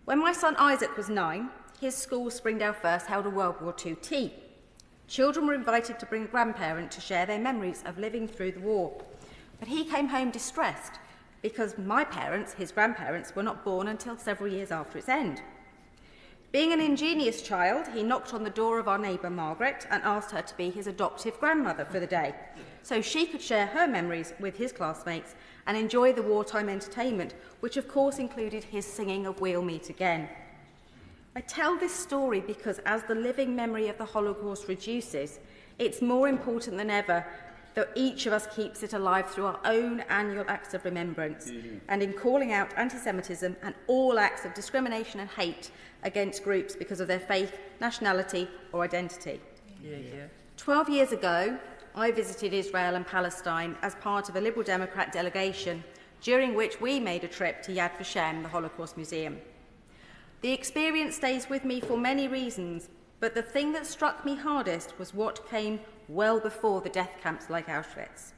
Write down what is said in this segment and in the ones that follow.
When my son Isaac was 9, his school, Springdale First, held a World War II tea. Children were invited to bring a grandparent to share their memories of living through the war. But he came home distressed because my parents, his grandparents, were not born until several years after its end. Being an ingenious child, he knocked on the door of our neighbour Margaret and asked her to be his adoptive grandmother for the day, so she could share her memories with his classmates and enjoy the wartime entertainment, which of course included his singing of We'll Meet Again. I tell this story because as the living memory of the Holocaust reduces, it's more important than ever that each of us keeps it alive through our own annual acts of remembrance and in calling out anti-Semitism and all acts of discrimination and hate against groups because of their faith, nationality or identity. 12 years ago, I visited Israel and Palestine as part of a Liberal Democrat delegation, during which we made a trip to Yad Vashem, the Holocaust Museum. The experience stays with me for many reasons, but the thing that struck me hardest was what came well before the death camps like Auschwitz.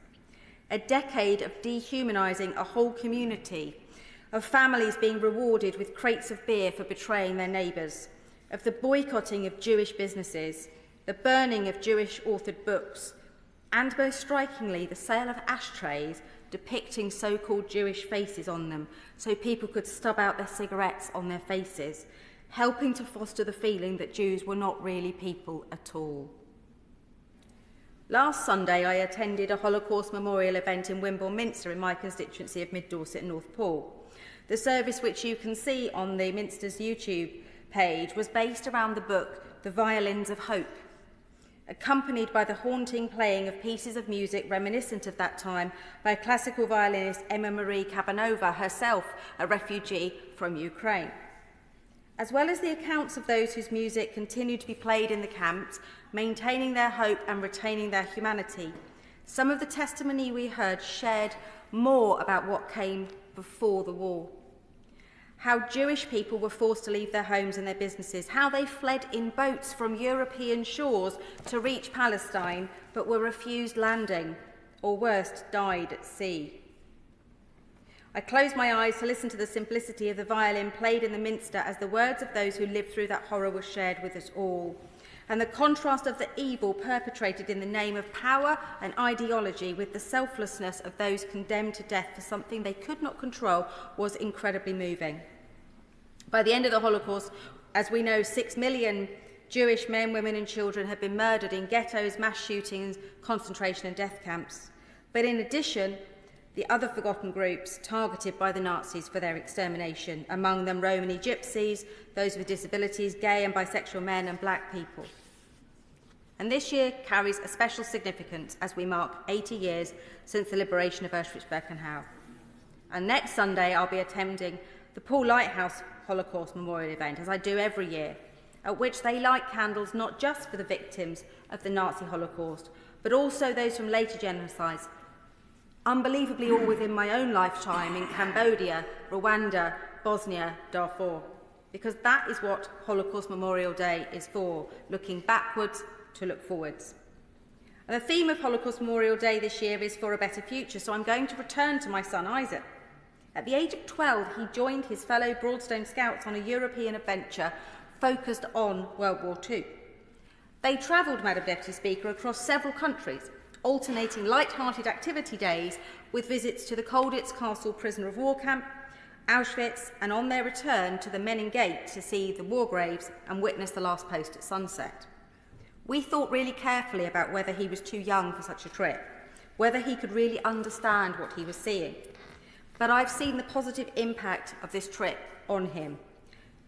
A decade of dehumanising a whole community, of families being rewarded with crates of beer for betraying their neighbours, of the boycotting of Jewish businesses, the burning of Jewish-authored books, and most strikingly, the sale of ashtrays depicting so-called Jewish faces on them so people could stub out their cigarettes on their faces, helping to foster the feeling that Jews were not really people at all. Last Sunday, I attended a Holocaust Memorial event in Wimborne Minster in my constituency of Mid Dorset and North Poole. The service, which you can see on the Minster's YouTube page, was based around the book The Violins of Hope, accompanied by the haunting playing of pieces of music reminiscent of that time by classical violinist Emma Marie Kabanova, herself a refugee from Ukraine. As well as the accounts of those whose music continued to be played in the camps, maintaining their hope and retaining their humanity, some of the testimony we heard shared more about what came before the war. How Jewish people were forced to leave their homes and their businesses, how they fled in boats from European shores to reach Palestine, but were refused landing, or worst, died at sea. I closed my eyes to listen to the simplicity of the violin played in the minster as the words of those who lived through that horror were shared with us all, and the contrast of the evil perpetrated in the name of power and ideology with the selflessness of those condemned to death for something they could not control was incredibly moving. By the end of the Holocaust, as we know, 6 million Jewish men, women and children had been murdered in ghettos, mass shootings, concentration and death camps. But in addition, the other forgotten groups targeted by the Nazis for their extermination, among them Romani gypsies, those with disabilities, gay and bisexual men and black people. And this year carries a special significance as we mark 80 years since the liberation of Auschwitz-Birkenau. And next Sunday I'll be attending the Poole Lighthouse Holocaust Memorial event, as I do every year, at which they light candles not just for the victims of the Nazi Holocaust, but also those from later genocides, unbelievably all within my own lifetime in Cambodia, Rwanda, Bosnia, Darfur, because that is what Holocaust Memorial Day is for, looking backwards to look forwards. And the theme of Holocaust Memorial Day this year is for a better future, so I'm going to return to my son Isaac. At the age of 12, he joined his fellow Broadstone Scouts on a European adventure focused on World War II. They travelled, Madam Deputy Speaker, across several countries, alternating light-hearted activity days with visits to the Colditz Castle prisoner of war camp, Auschwitz, and on their return to the Menin Gate to see the war graves and witness the last post at sunset. We thought really carefully about whether he was too young for such a trip, whether he could really understand what he was seeing. But I've seen the positive impact of this trip on him.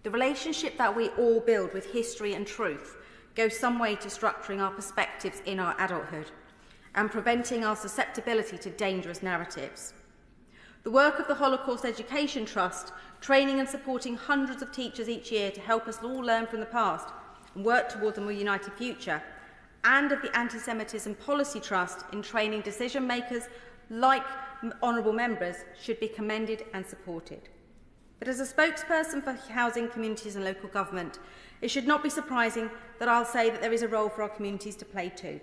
The relationship that we all build with history and truth goes some way to structuring our perspectives in our adulthood and preventing our susceptibility to dangerous narratives. The work of the Holocaust Education Trust, training and supporting hundreds of teachers each year to help us all learn from the past and work towards a more united future, and of the Anti-Semitism Policy Trust in training decision makers like honourable members, should be commended and supported. But as a spokesperson for housing, communities and local government, it should not be surprising that I'll say that there is a role for our communities to play too.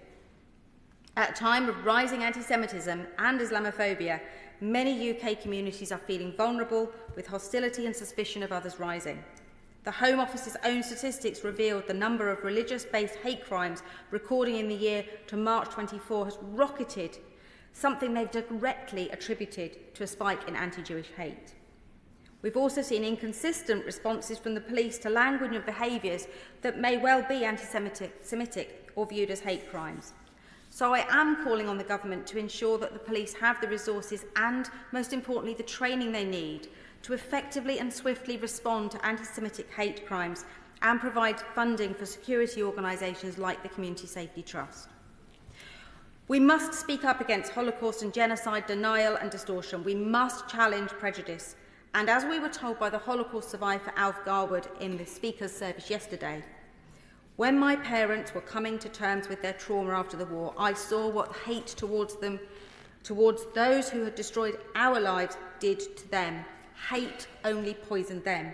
At a time of rising anti-Semitism and Islamophobia, many UK communities are feeling vulnerable, with hostility and suspicion of others rising. The Home Office's own statistics revealed the number of religious-based hate crimes recording in the year to March 24 has rocketed, something they've directly attributed to a spike in anti-Jewish hate. We've also seen inconsistent responses from the police to language and behaviours that may well be anti-Semitic or viewed as hate crimes. So I am calling on the government to ensure that the police have the resources and, most importantly, the training they need to effectively and swiftly respond to anti-Semitic hate crimes and provide funding for security organisations like the Community Safety Trust. We must speak up against Holocaust and genocide denial and distortion. We must challenge prejudice. And as we were told by the Holocaust survivor Alf Garwood in the Speaker's service yesterday, when my parents were coming to terms with their trauma after the war, I saw what hate towards those who had destroyed our lives did to them. Hate only poisoned them.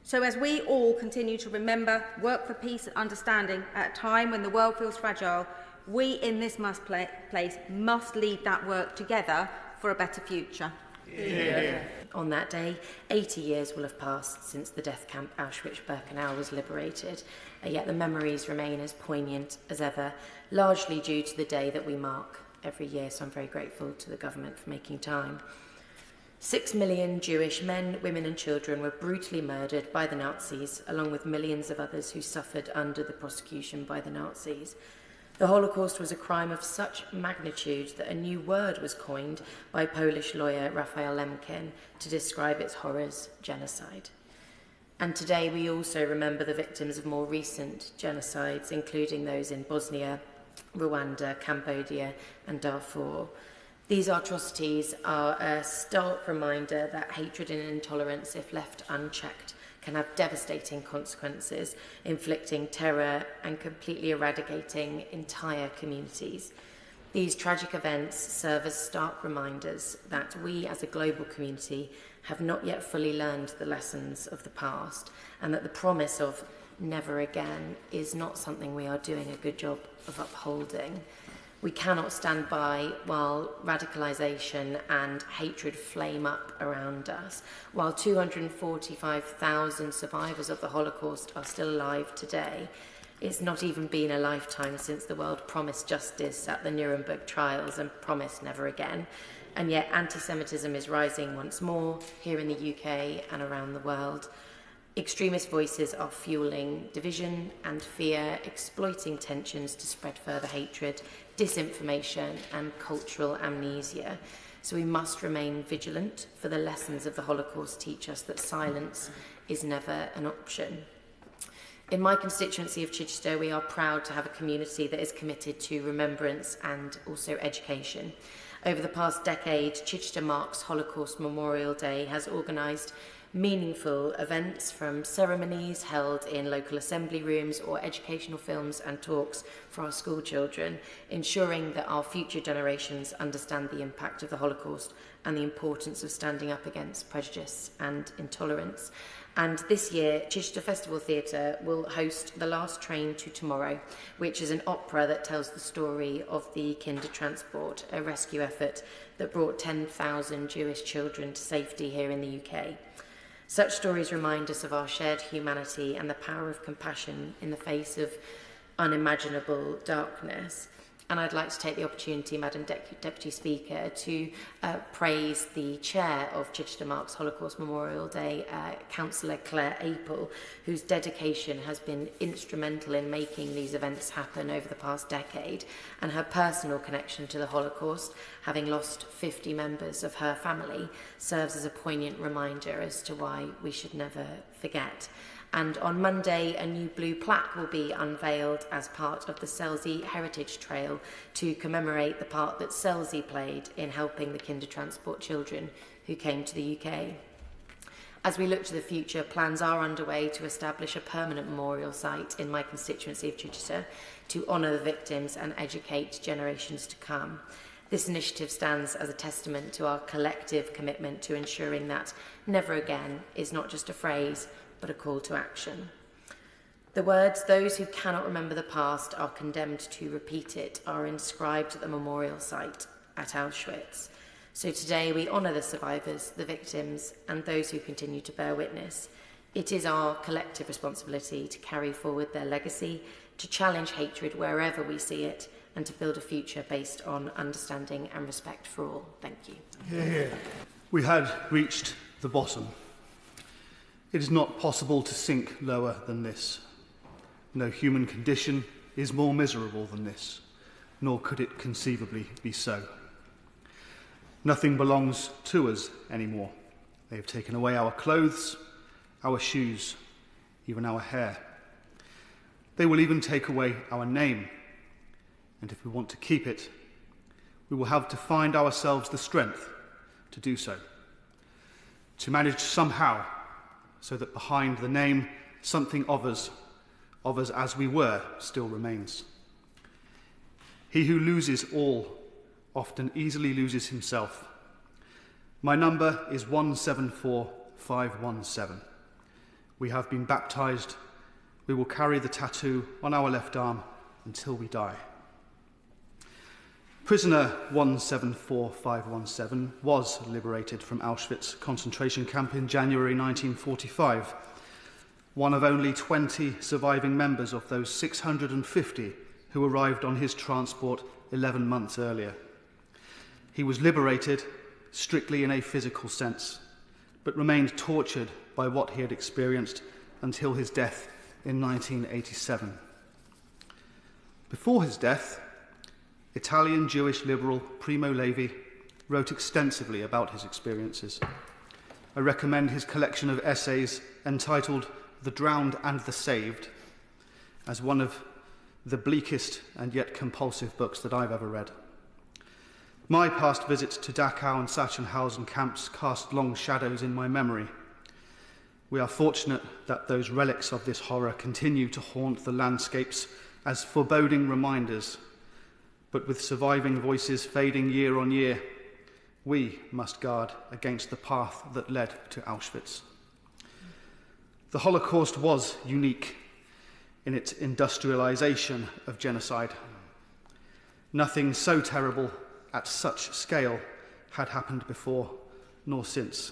So as we all continue to remember, work for peace and understanding at a time when the world feels fragile, we in this place must lead that work together for a better future. Yeah. On that day, 80 years will have passed since the death camp Auschwitz-Birkenau was liberated, yet the memories remain as poignant as ever, largely due to the day that we mark every year, so I'm very grateful to the government for making time. 6 million Jewish men, women and children were brutally murdered by the Nazis, along with millions of others who suffered under the prosecution by the Nazis. The Holocaust was a crime of such magnitude that a new word was coined by Polish lawyer Raphael Lemkin to describe its horrors: genocide. And today we also remember the victims of more recent genocides, including those in Bosnia, Rwanda, Cambodia and Darfur. These atrocities are a stark reminder that hatred and intolerance, if left unchecked, can have devastating consequences, inflicting terror and completely eradicating entire communities. These tragic events serve as stark reminders that we as a global community have not yet fully learned the lessons of the past, and that the promise of never again is not something we are doing a good job of upholding. We cannot stand by while radicalisation and hatred flame up around us, while 245,000 survivors of the Holocaust are still alive today. It's not even been a lifetime since the world promised justice at the Nuremberg trials and promised never again. And yet anti-Semitism is rising once more here in the UK and around the world. Extremist voices are fueling division and fear, exploiting tensions to spread further hatred, disinformation and cultural amnesia. So we must remain vigilant, for the lessons of the Holocaust teach us that silence is never an option. In my constituency of Chichester, we are proud to have a community that is committed to remembrance and also education. Over the past decade, Chichester Marks Holocaust Memorial Day has organised meaningful events, from ceremonies held in local assembly rooms or educational films and talks for our school children, ensuring that our future generations understand the impact of the Holocaust and the importance of standing up against prejudice and intolerance. And this year, Chichester Festival Theatre will host The Last Train to Tomorrow, which is an opera that tells the story of the Kindertransport, a rescue effort that brought 10,000 Jewish children to safety here in the UK. Such stories remind us of our shared humanity and the power of compassion in the face of unimaginable darkness. And I'd like to take the opportunity, Madam Deputy Speaker, to praise the chair of Chichester Marks Holocaust Memorial Day, Councillor Claire Apel, whose dedication has been instrumental in making these events happen over the past decade, and her personal connection to the Holocaust, having lost 50 members of her family, serves as a poignant reminder as to why we should never forget. And on Monday, a new blue plaque will be unveiled as part of the Selsey Heritage Trail to commemorate the part that Selsey played in helping the Kindertransport children who came to the UK. As we look to the future, plans are underway to establish a permanent memorial site in my constituency of Chichester to honour the victims and educate generations to come. This initiative stands as a testament to our collective commitment to ensuring that never again is not just a phrase, but a call to action. The words, "Those who cannot remember the past are condemned to repeat it," are inscribed at the memorial site at Auschwitz. So today we honour the survivors, the victims, and those who continue to bear witness. It is our collective responsibility to carry forward their legacy, to challenge hatred wherever we see it, and to build a future based on understanding and respect for all. Thank you. Yeah. We had reached the bottom. It is not possible to sink lower than this. No human condition is more miserable than this, nor could it conceivably be so. Nothing belongs to us anymore. They have taken away our clothes, our shoes, even our hair. They will even take away our name. And if we want to keep it, we will have to find ourselves the strength to do so. To manage somehow, so that behind the name, something of us as we were, still remains. He who loses all often easily loses himself. My number is 174517. We have been baptized. We will carry the tattoo on our left arm until we die. Prisoner 174517 was liberated from Auschwitz concentration camp in January 1945, one of only 20 surviving members of those 650 who arrived on his transport 11 months earlier. He was liberated strictly in a physical sense, but remained tortured by what he had experienced until his death in 1987. Before his death, Italian Jewish liberal Primo Levi wrote extensively about his experiences. I recommend his collection of essays entitled The Drowned and the Saved as one of the bleakest and yet compulsive books that I've ever read. My past visits to Dachau and Sachsenhausen camps cast long shadows in my memory. We are fortunate that those relics of this horror continue to haunt the landscapes as foreboding reminders. But with surviving voices fading year on year, we must guard against the path that led to Auschwitz. The Holocaust was unique in its industrialization of genocide. Nothing so terrible at such scale had happened before nor since.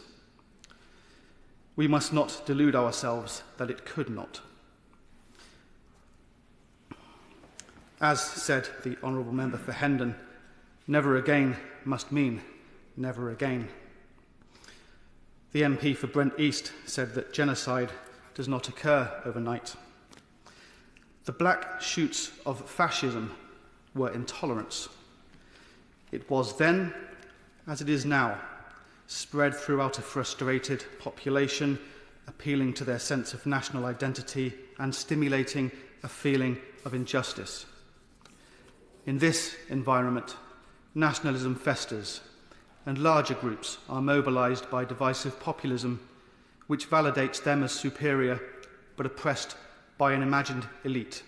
We must not delude ourselves that it could not. As said the Honourable Member for Hendon, never again must mean never again. The MP for Brent East said that genocide does not occur overnight. The black shoots of fascism were intolerance. It was then, as it is now, spread throughout a frustrated population, appealing to their sense of national identity and stimulating a feeling of injustice. In this environment, nationalism festers, and larger groups are mobilised by divisive populism, which validates them as superior but oppressed by an imagined elite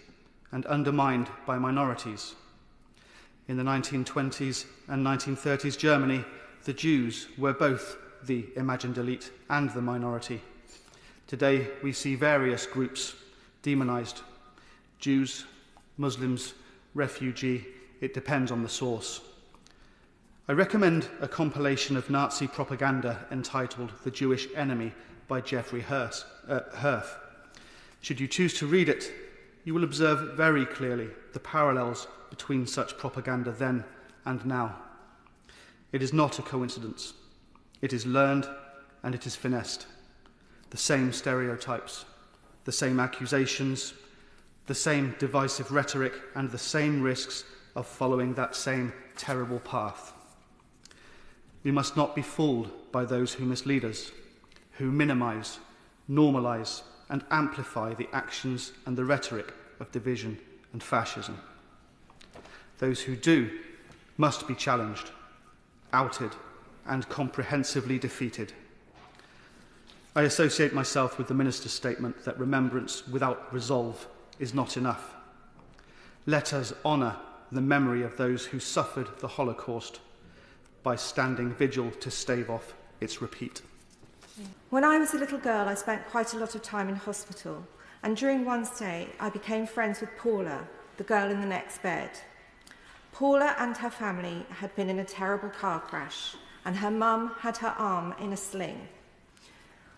and undermined by minorities. In the 1920s and 1930s Germany, the Jews were both the imagined elite and the minority. Today, we see various groups demonised: Jews, Muslims, refugee, it depends on the source. I recommend a compilation of Nazi propaganda entitled The Jewish Enemy by Jeffrey Herf. Should you choose to read it, you will observe very clearly the parallels between such propaganda then and now. It is not a coincidence. It is learned and it is finessed. The same stereotypes, the same accusations, the same divisive rhetoric, and the same risks of following that same terrible path. We must not be fooled by those who mislead us, who minimise, normalise, and amplify the actions and the rhetoric of division and fascism. Those who do must be challenged, outed, and comprehensively defeated. I associate myself with the Minister's statement that remembrance without resolve is not enough. Let us honour the memory of those who suffered the Holocaust by standing vigil to stave off its repeat. When I was a little girl, I spent quite a lot of time in hospital, and during one stay, I became friends with Paula, the girl in the next bed. Paula and her family had been in a terrible car crash, and her mum had her arm in a sling.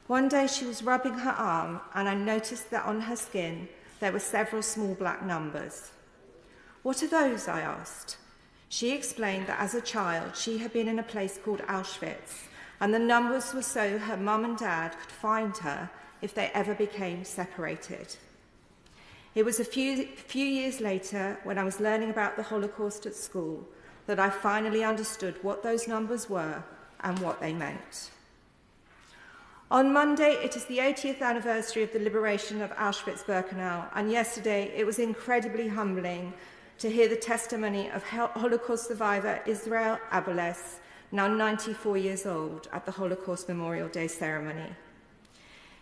One day she was rubbing her arm and I noticed that on her skin there were several small black numbers. "What are those?" I asked. She explained that as a child she had been in a place called Auschwitz, and the numbers were so her mum and dad could find her if they ever became separated. It was a few years later, when I was learning about the Holocaust at school, that I finally understood what those numbers were and what they meant. On Monday, it is the 80th anniversary of the liberation of Auschwitz-Birkenau, and yesterday it was incredibly humbling to hear the testimony of Holocaust survivor Israel Abeles, now 94 years old, at the Holocaust Memorial Day ceremony.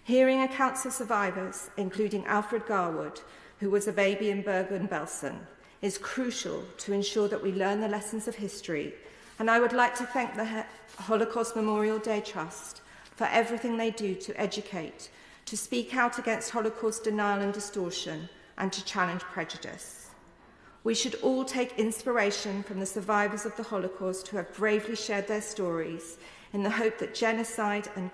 Hearing accounts of survivors, including Alfred Garwood, who was a baby in Bergen-Belsen, is crucial to ensure that we learn the lessons of history, and I would like to thank the Holocaust Memorial Day Trust for everything they do to educate, to speak out against Holocaust denial and distortion, and to challenge prejudice. We should all take inspiration from the survivors of the Holocaust who have bravely shared their stories in the hope that genocide and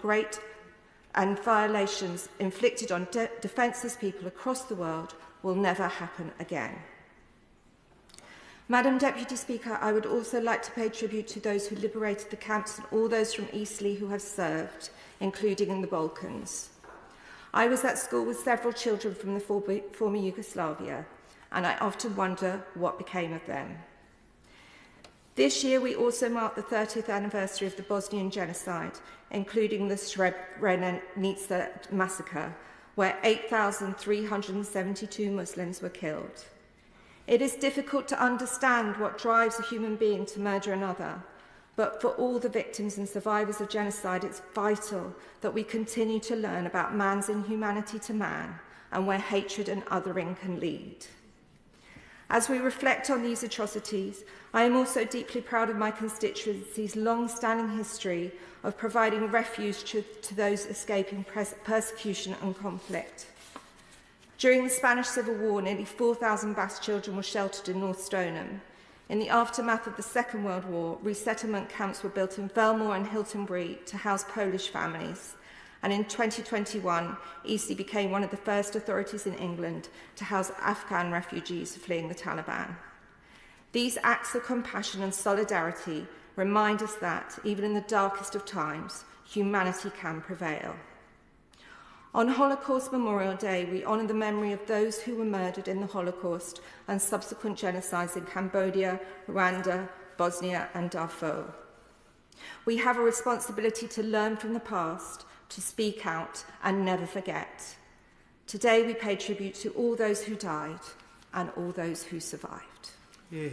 violations inflicted on defenceless people across the world will never happen again. Madam Deputy Speaker, I would also like to pay tribute to those who liberated the camps and all those from Eastleigh who have served, including in the Balkans. I was at school with several children from the former Yugoslavia, and I often wonder what became of them. This year we also mark the 30th anniversary of the Bosnian genocide, including the Srebrenica massacre, where 8,372 Muslims were killed. It is difficult to understand what drives a human being to murder another, but for all the victims and survivors of genocide, it's vital that we continue to learn about man's inhumanity to man and where hatred and othering can lead. As we reflect on these atrocities, I am also deeply proud of my constituency's long-standing history of providing refuge to those escaping persecution and conflict. During the Spanish Civil War, nearly 4,000 Basque children were sheltered in North Stoneham. In the aftermath of the Second World War, resettlement camps were built in Velmore and Hilton-Bree to house Polish families. And in 2021, Eastleigh became one of the first authorities in England to house Afghan refugees fleeing the Taliban. These acts of compassion and solidarity remind us that, even in the darkest of times, humanity can prevail. On Holocaust Memorial Day, we honour the memory of those who were murdered in the Holocaust and subsequent genocides in Cambodia, Rwanda, Bosnia and Darfur. We have a responsibility to learn from the past, to speak out and never forget. Today we pay tribute to all those who died and all those who survived. Yeah.